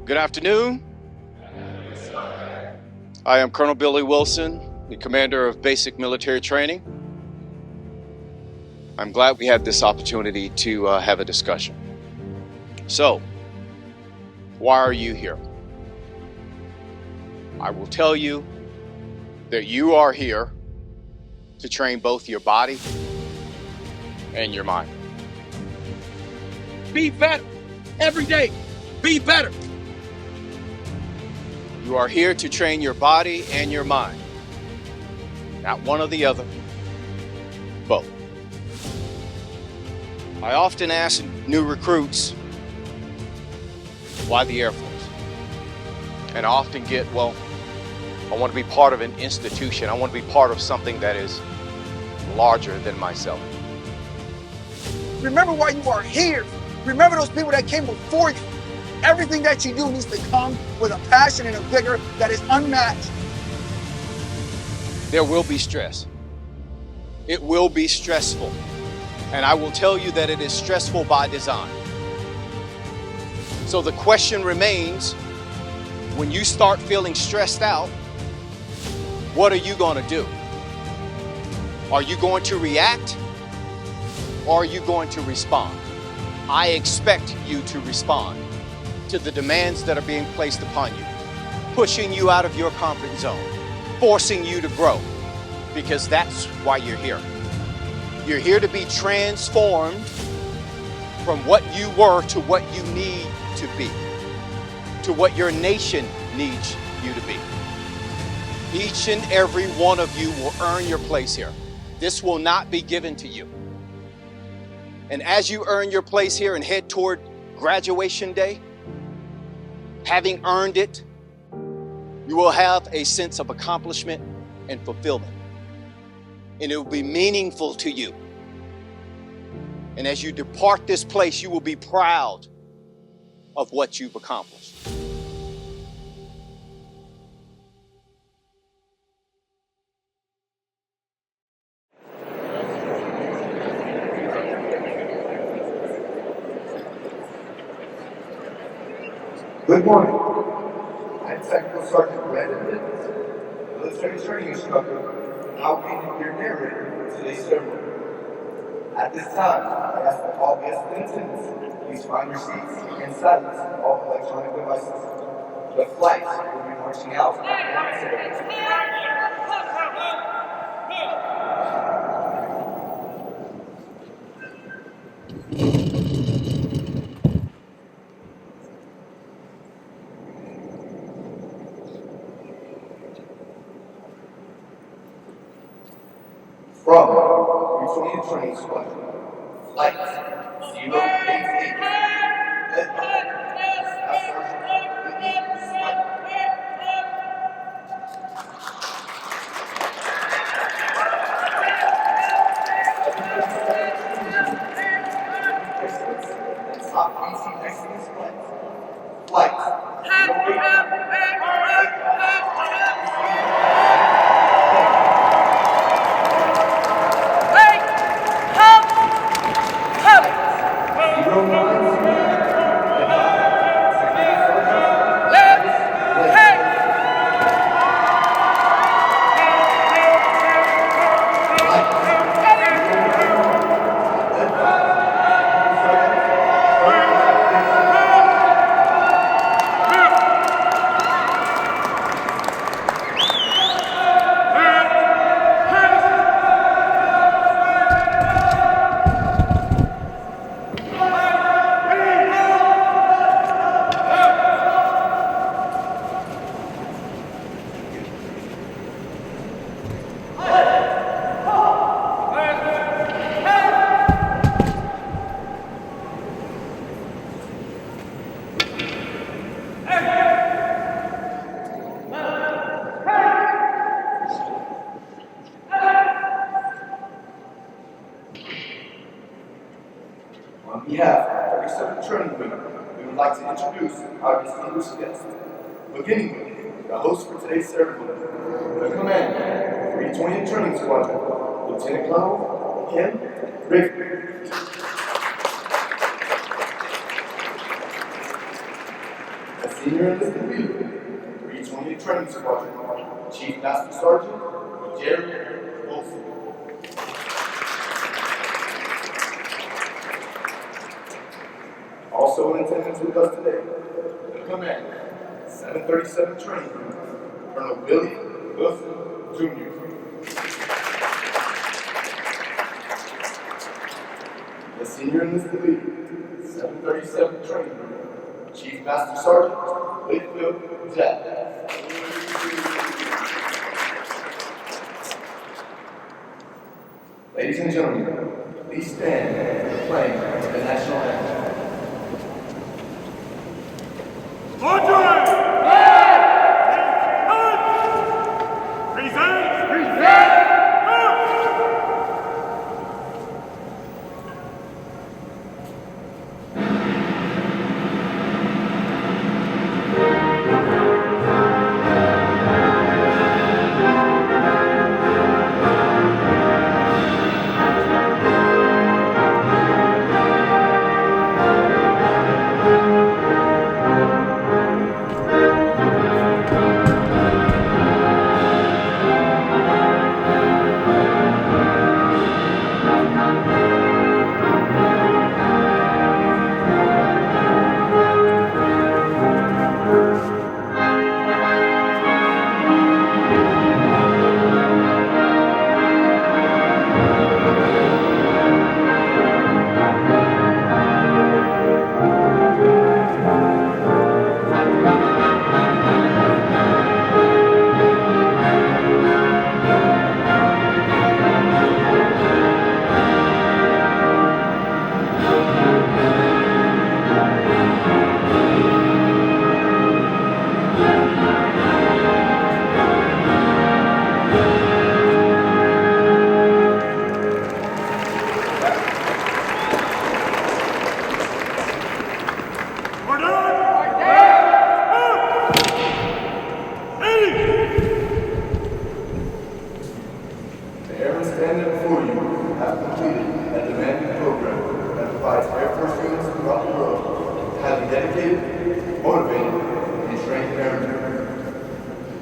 Good afternoon. I am Colonel Billy Wilson, the commander of basic military training. I'm glad we had this opportunity to have a discussion. So, why are you here? I will tell you that you are here to train both your body and your mind. Be better every day. Be better. You are here to train your body and your mind. Not one or the other, both. I often ask new recruits, why the Air Force? And I often get, well, I want to be part of an institution. I want to be part of something that is larger than myself. Remember why you are here. Remember those people that came before you. Everything that you do needs to come with a passion and a vigor that is unmatched. There will be stress. It will be stressful. And I will tell you that it is stressful by design. So the question remains, when you start feeling stressed out, what are you going to do? Are you going to react or are you going to respond? I expect you to respond to the demands that are being placed upon you, pushing you out of your comfort zone, forcing you to grow, because that's why you're here. You're here to be transformed from what you were to what you need to be, to what your nation needs you to be. Each and every one of you will earn your place here. This will not be given to you. And as you earn your place here and head toward graduation day, having earned it, you will have a sense of accomplishment and fulfillment. And it will be meaningful to you. And as you depart this place, you will be proud of what you've accomplished. Good morning. I'm Technical Sergeant Brandon, military training instructor, and I'll be your narrator for today's ceremony. At this time, I ask that all guests in attendance please find your seats and silence all electronic devices. The flight will be marching out momentarily. From Training Squadron, Flight 088, led by Staff Sergeant Rigby, Flight. And top BT excellence flight 088, led On behalf of 37th Training Week, we would like to introduce our distinguished guests, beginning with the host for today's ceremony, the commander of 320th Training Squadron, Lieutenant Colonel Kim Rigby. A senior enlisted leader, 320th Training Squadron, Chief Master Sergeant Jerry Wilson. Also in attendance with us today, the commander, 737 Training Group, Colonel Billy Wilson, Jr. The senior enlisted leader, 737 Training Group, Chief Master Sergeant Wakefield Jack. Ladies and gentlemen, please stand for the playing of the national anthem.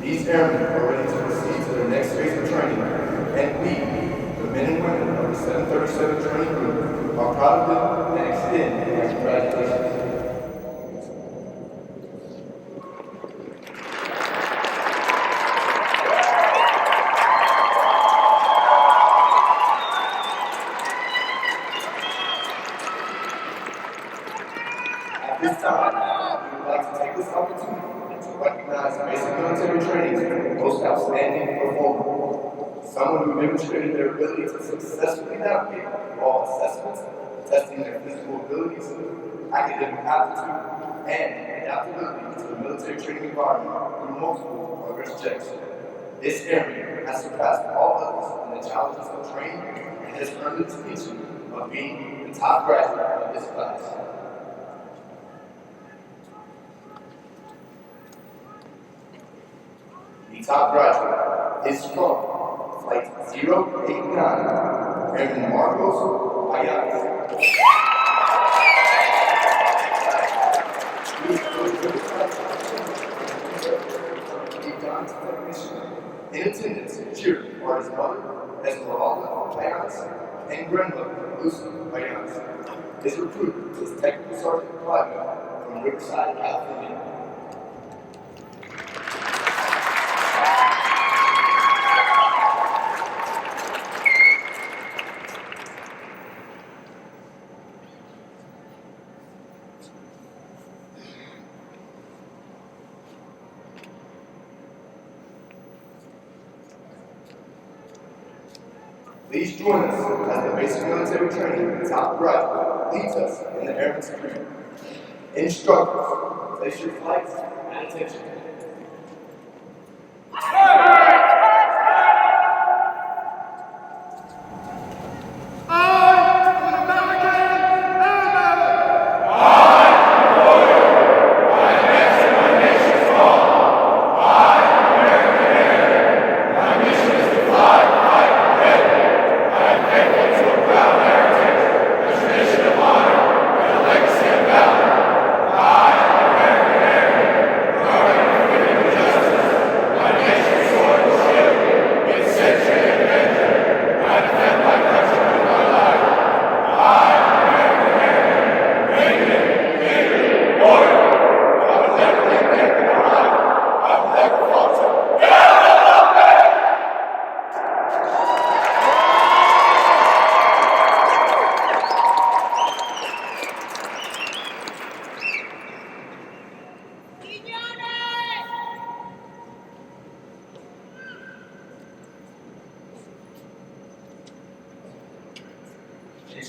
These airmen are ready to proceed to their next phase of training, and we, the men and women of the 737 Training Group, are proud of them and extend our congratulations. At this time, we would like to take this opportunity to recognize basic military training's most outstanding performer, someone who demonstrated their ability to successfully navigate all assessments, testing their physical abilities, academic aptitude, and adaptability to the military training environment through multiple progress checks. This airman has surpassed all others in the challenges of training and has earned the distinction of being the top graduate of this class. The top graduate is from Flight 089, Airman Marcos Ayala. He is technician. In attendance, cheered are his mother, Esmeralda Ayala, and grandmother, Lucy Ayala. His recruit is Technical Sergeant Clive from Riverside, California. Please join us as the basic military training top graduate leads us in the Airman's career. Instructors, place your flights at attention.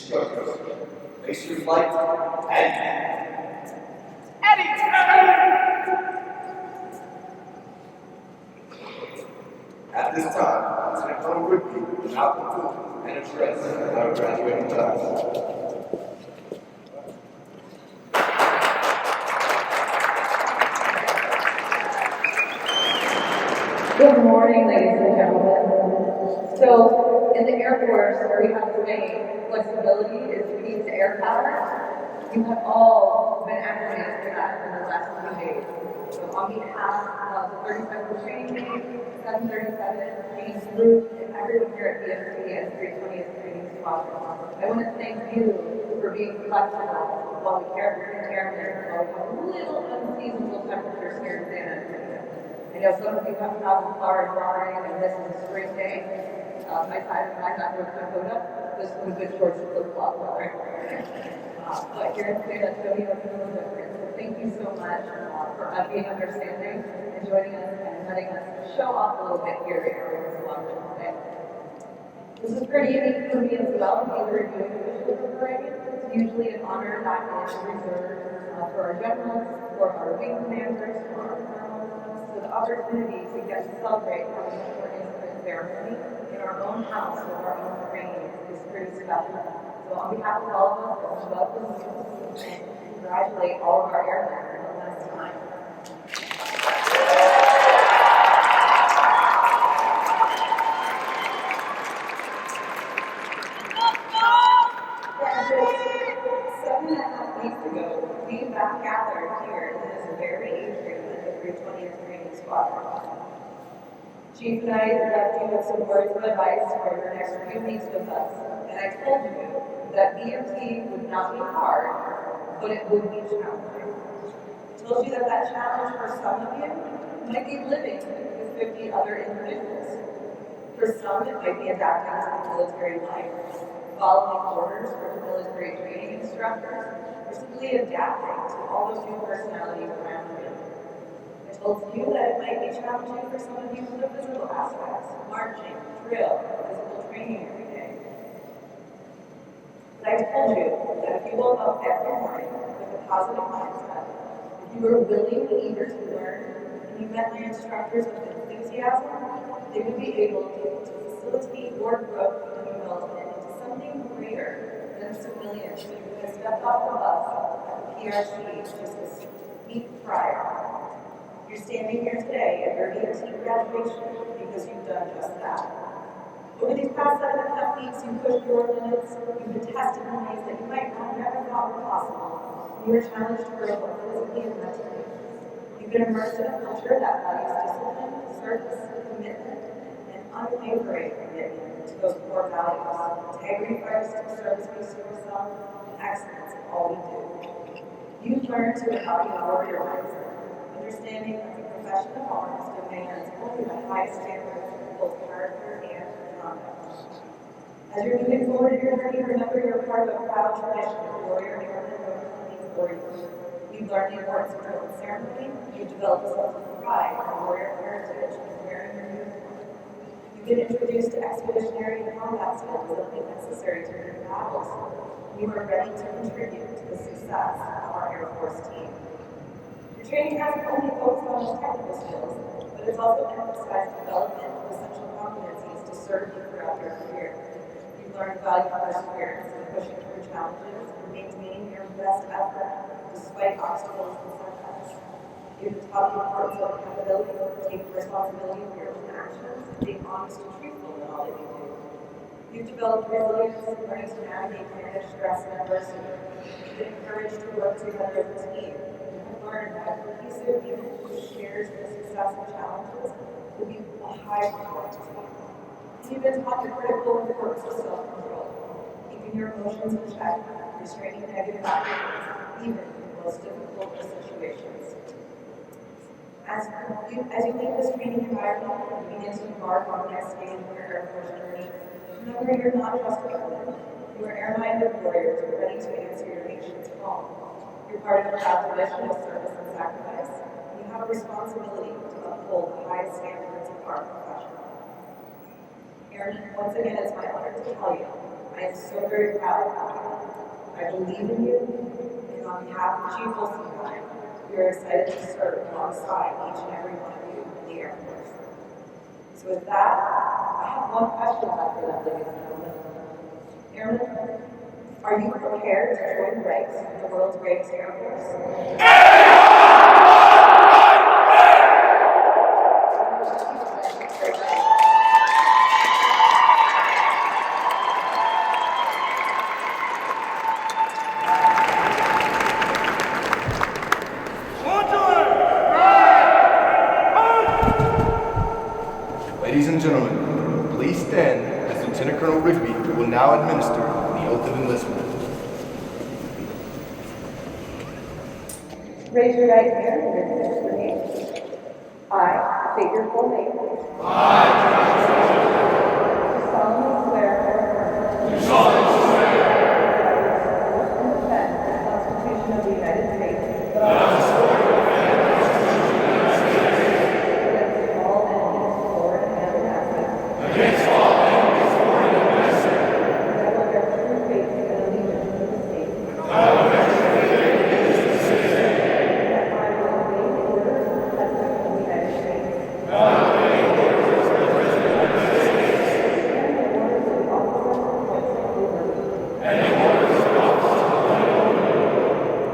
instructors. Face your flight and at this time, Lieutenant Colonel Rigby will now conclude and address our graduating class. Good morning, ladies and gentlemen. So, in the Air Force, we have the saying, flexibility is the key to air power. You have all been acclimated to that in the last few days. So, on behalf of the 37th Training Team, 737, James Group, and everyone here at BMT and 320th Training Squadron, I want to thank you for being flexible while we care for the airmen, while we have a little unseasonable temperatures here in San Antonio. I know some of you have traveled far and wide, and this is a spring day. My back with Dakota, this was a good shorts and flip-flop weather. But here in San Antonio, it's a little different. So thank you so much for being understanding and joining us and letting us show off a little bit here at Airmen Squadron today. This is pretty unique for me as well. We were doing official parade. It's usually an honor that is reserved for our generals, for our wing commanders, for our colonels. So the opportunity to get to celebrate having a short incident ceremony in our own house with our own training is pretty special. So on behalf of all of us, I want to welcome you and congratulate all of our airmen for the last time. Seven and a half weeks ago, we got gathered here in this very atrium at the 320th Training Squadron. Chief and I left you with some words of advice for your next few weeks with us, and I told you that BMT would not be hard, but it would be challenging. I told you that that challenge for some of you might be living with 50 other individuals. For some, it might be adapting to the military life, following orders from the military training instructors, or simply adapting to all those new personalities around you. I told you that it might be challenging for some of you for the physical aspects, marching, drill, physical training every day. But I told you that if you woke up every morning with a positive mindset, if you were willing and eager to learn, and you met your instructors with enthusiasm, they would be able to facilitate your growth and development into something greater than civilians who have stepped off the bus at the PRC just a week prior. You're standing here today at your BMT graduation because you've done just that. Over these past 7.5 weeks, you've pushed your limits, you've been tested in ways that you might have never thought were possible, and you were challenged to grow both physically and mentally. You've been immersed in a culture that values discipline, service, commitment, and unwavering commitment to those core values: integrity first, service-based yourself, and excellence in all we do. You've learned to embody a warrior mindset, understanding that the profession of arms demands only the highest standards of both character and conduct. As you're moving forward in your journey, remember you're part of a proud tradition of warrior airmen warriors. You've learned the importance of drill and ceremony. You've developed a sense of pride in warrior heritage and wearing your uniform. You've been introduced to expeditionary and combat skills that will be necessary to win battles. You are ready to contribute to the success of our Air Force team. Your training hasn't only focused on those technical skills, but it's also emphasized development of essential competencies to serve you throughout your career. You've learned value perseverance and pushing through challenges and maintaining your best effort despite obstacles and setbacks. You've been taught the importance of accountability, taking responsibility for your own actions, and being honest and truthful in all that you do. You've developed resilience, learning to navigate manage stress and adversity. You've been encouraged to work together as a team. Learn that a cohesive unit who shares the success and challenges will be a high-performance team. You've been taught the critical importance of self-control, keeping your emotions in check, restraining negative actions, even in the most difficult of situations. As you leave this training environment and begin to embark on the next stage of your Air Force journey, remember you're not just a airman. You are air-minded warriors ready to answer your nation's call. You're part of a proud tradition of service and sacrifice, and you have a responsibility to uphold the highest standards of our profession. Airmen, once again, it's my honor to tell you, I am so very proud of you. I believe in you, and on behalf of JBSA and I, we are excited to serve alongside each and every one of you in the Air Force. So with that, I have one question left for them, ladies and gentlemen. Airmen, are you prepared to join the ranks of the world's greatest Air Force? Ladies and gentlemen, please stand as Lieutenant Colonel Rigby will now administer the oath of enlistment. Raise your right hand and repeat after me. I state your full name. Do solemnly swear or affirm. And defend the Constitution of the United States. Against all enemies, foreign and domestic. That I will bear true faith and allegiance to the state. That I will obey the orders of the President of the United States. And the orders of the officers appointed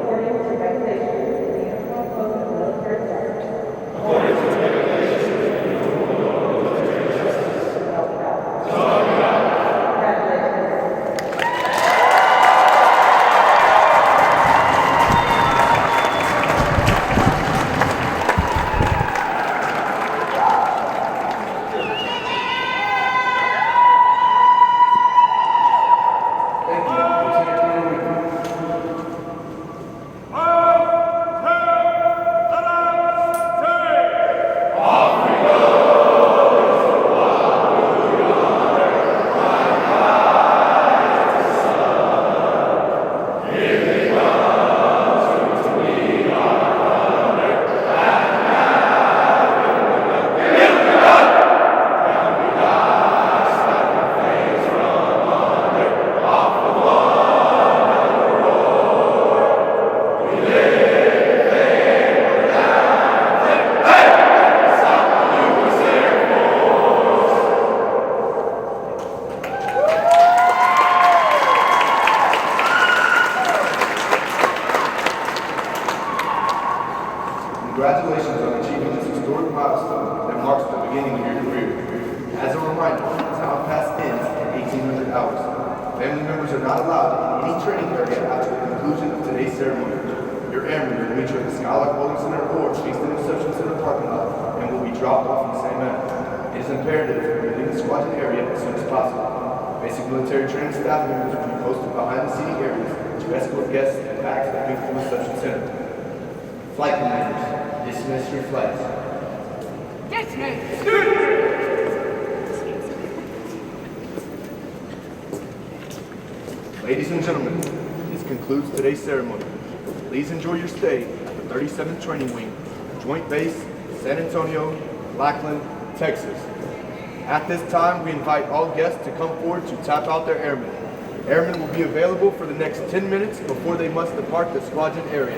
according to regulations of the Uniform Code of Military Justice. Thank you, Lieutenant Colonel Rigby. Congratulations on achieving this historic milestone that marks the beginning of your career. As a reminder, time pass ends at 1800 hours. Family members are not allowed in any training area after the conclusion of today's ceremony. Your airmen will meet you at the Skylark Bowling Center or Kingston Reception Center parking lot and will be dropped off in the same manner. It is imperative that you leave the squadron area as soon as possible. Basic military training staff members will be posted behind the seating areas to escort guests and back to the Kingston Reception Center. Flight commanders, dismiss your flights. Ladies and gentlemen, this concludes today's ceremony. Please enjoy your stay at the 37th Training Wing, Joint Base San Antonio-Lackland, Texas. At this time, we invite all guests to come forward to tap out their airmen. Airmen will be available for the next 10 minutes before they must depart the squadron area.